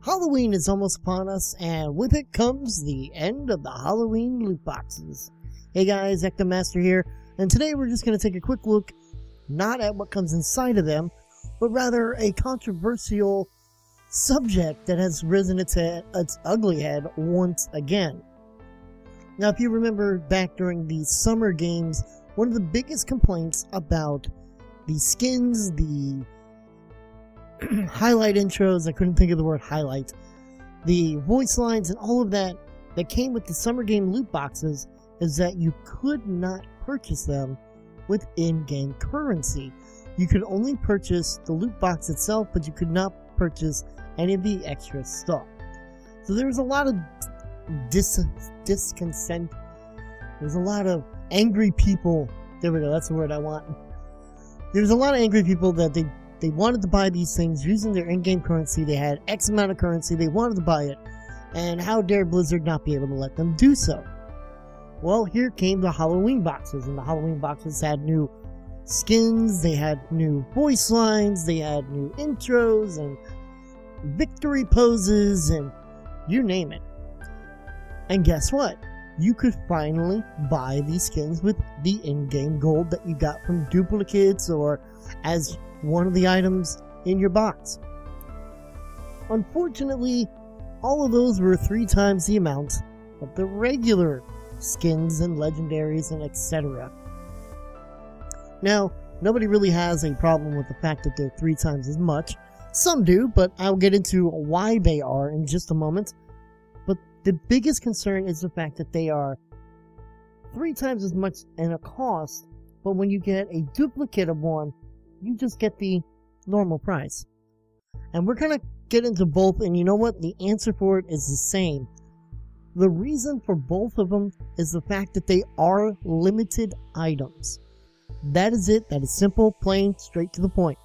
Halloween is almost upon us, and with it comes the end of the Halloween loot boxes. Hey guys, EctoMaster here, and today we're just going to take a quick look, not at what comes inside of them, but rather a controversial subject that has risen its ugly head once again. Now, if you remember back during the summer games, one of the biggest complaints about the skins, the highlight intros, I couldn't think of the word highlight, the voice lines and all of that came with the summer game loot boxes is that you could not purchase them with in-game currency. You could only purchase the loot box itself, but you could not purchase any of the extra stuff. So there was a lot of discontent. There's a lot of angry people. There we go, that's the word I want. There's a lot of angry people that they wanted to buy these things using their in-game currency. They had X amount of currency, they wanted to buy it, and how dare Blizzard not be able to let them do so? Well, here came the Halloween boxes, and the Halloween boxes had new skins, they had new voice lines, they had new intros, and victory poses, and you name it. And guess what? You could finally buy these skins with the in-game gold that you got from duplicates or as one of the items in your box. Unfortunately, all of those were 3 times the amount of the regular skins and legendaries and etc. Now, nobody really has a problem with the fact that they're 3 times as much. Some do, but I'll get into why they are in just a moment. But the biggest concern is the fact that they are 3 times as much in a cost, but when you get a duplicate of one, you just get the normal price. And we're gonna get into both, and you know what? The answer for it is the same. The reason for both of them is the fact that they are limited items. That is it. That is simple, plain, straight to the point.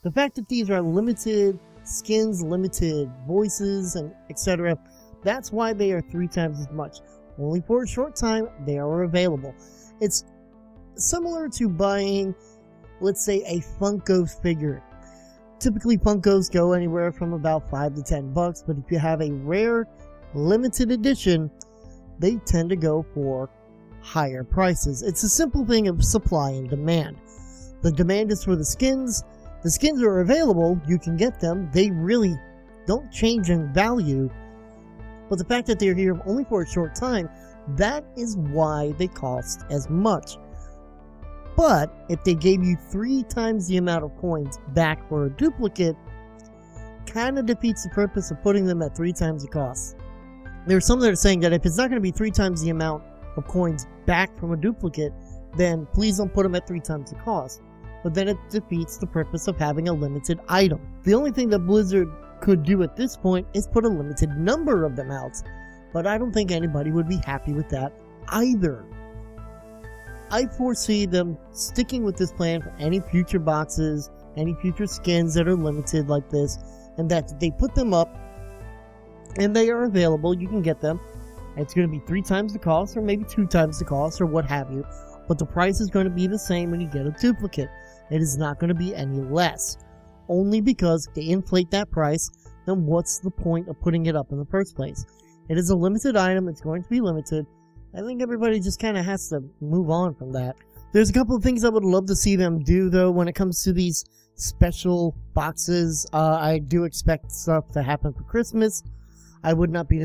The fact that these are limited skins, limited voices, and etc., that's why they are 3 times as much. Only for a short time, they are available. It's similar to buying, let's say, a Funko figure. Typically, Funkos go anywhere from about $5 to $10, but if you have a rare, limited edition, they tend to go for higher prices. It's a simple thing of supply and demand. The demand is for the skins. The skins are available, you can get them. They really don't change in value, but the fact that they're here only for a short time, that is why they cost as much. But if they gave you 3 times the amount of coins back for a duplicate, kind of defeats the purpose of putting them at 3 times the cost. There are some that are saying that if it's not going to be 3 times the amount of coins back from a duplicate, then please don't put them at 3 times the cost. But then it defeats the purpose of having a limited item. The only thing that Blizzard could do at this point is put a limited number of them out. But I don't think anybody would be happy with that either. I foresee them sticking with this plan for any future boxes, any future skins that are limited like this, and that they put them up and they are available, you can get them. It's going to be 3 times the cost, or maybe 2 times the cost, or what have you, but the price is going to be the same when you get a duplicate. It is not going to be any less, only because if they inflate that price, then what's the point of putting it up in the first place? It is a limited item, it's going to be limited. I think everybody just kind of has to move on from that. There's a couple of things I would love to see them do, though, when it comes to these special boxes. I do expect stuff to happen for Christmas. I would not be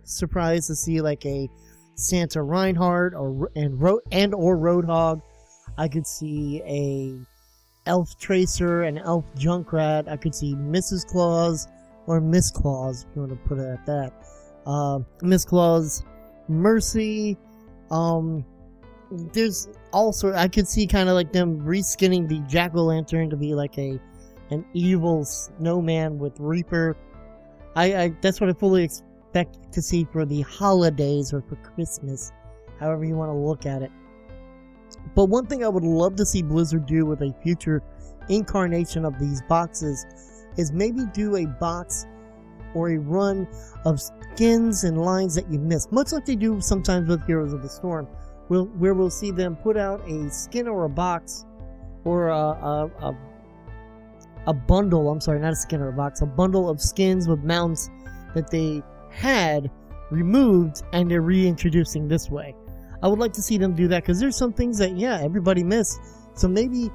surprised to see like a Santa Reinhardt or Roadhog. I could see a Elf Tracer and Elf Junkrat. I could see Mrs. Claus or Miss Claus, if you want to put it at that. Miss Claus, Mercy. There's also, I could see kind of like them reskinning the Jack-o'-lantern to be like an evil snowman with Reaper. That's what I fully expect to see for the holidays or for Christmas, however you want to look at it. But one thing I would love to see Blizzard do with a future incarnation of these boxes is maybe do a box or a run of skins and lines that you missed, much like they do sometimes with Heroes of the Storm, where we'll see them put out a skin or a box or a a bundle, I'm sorry, not a skin or a box, a bundle of skins with mounts that they had removed and they're reintroducing this way. I would like to see them do that because there's some things that, yeah, everybody missed. So maybe,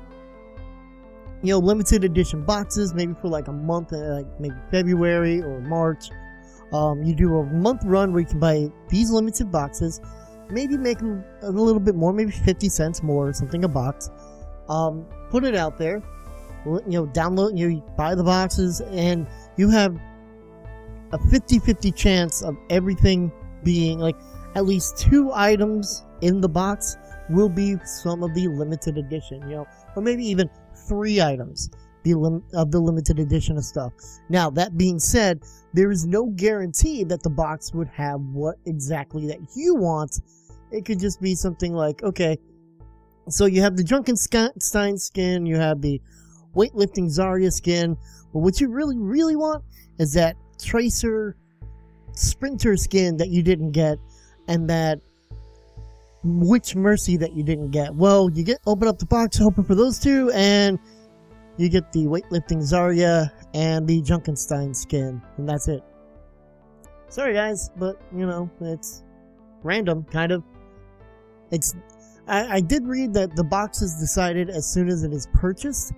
you know, limited edition boxes, maybe for like a month, like maybe February or March. You do a month run where you can buy these limited boxes, maybe make them a little bit more, maybe 50 cents more or something a box. Put it out there, you know, download, you buy the boxes, and you have a 50-50 chance of everything being, like, at least 2 items in the box will be some of the limited edition, you know, or maybe even 3 items of the limited edition of stuff. Now, that being said, there is no guarantee that the box would have what exactly that you want. It could just be something like, okay, so you have the Junkenstein skin, you have the weightlifting Zarya skin, but what you really, really want is that Tracer Sprinter skin that you didn't get, and that Witch Mercy that you didn't get. Well, you open up the box, hoping for those 2, and you get the weightlifting Zarya and the Junkenstein skin, and that's it. Sorry guys, but you know, it's random, kind of. I did read that the box is decided as soon as it is purchased,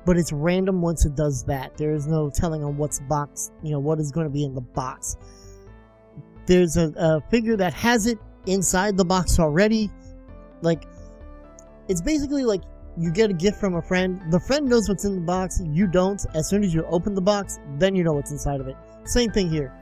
but it's random once it does that. There is no telling on what's box, you know, what is going to be in the box. There's a figure that has it inside the box already. Like, it's basically like you get a gift from a friend. The friend knows what's in the box. You don't. As soon as you open the box, then you know what's inside of it. Same thing here.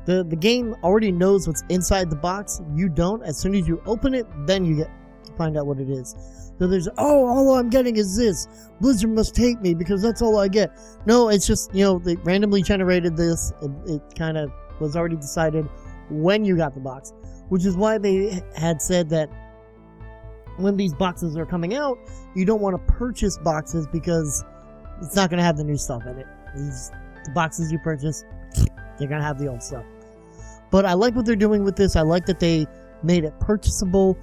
The game already knows what's inside the box. You don't. As soon as you open it, then you get to find out what it is. So there's, oh, all I'm getting is this. Blizzard must hate me because that's all I get. No, it's just, you know, they randomly generated this. It kind of was already decided when you got the box, which is why they had said that when these boxes are coming out, you don't want to purchase boxes because it's not going to have the new stuff in it. The boxes you purchase, they're going to have the old stuff. But I like what they're doing with this. I like that they made it purchasable.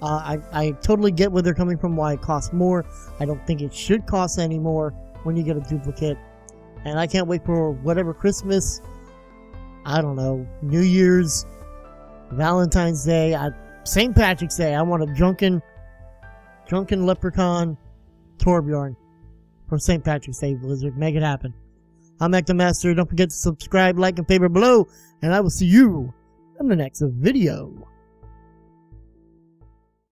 I totally get where they're coming from, why it costs more. I don't think it should cost any more when you get a duplicate. And I can't wait for whatever Christmas, I don't know, New Year's, Valentine's Day, St. Patrick's Day. I want a drunken leprechaun Torbjorn for St. Patrick's Day, Blizzard. Make it happen. I'm EctoMaster. Don't forget to subscribe, like, and favorite below. And I will see you in the next video.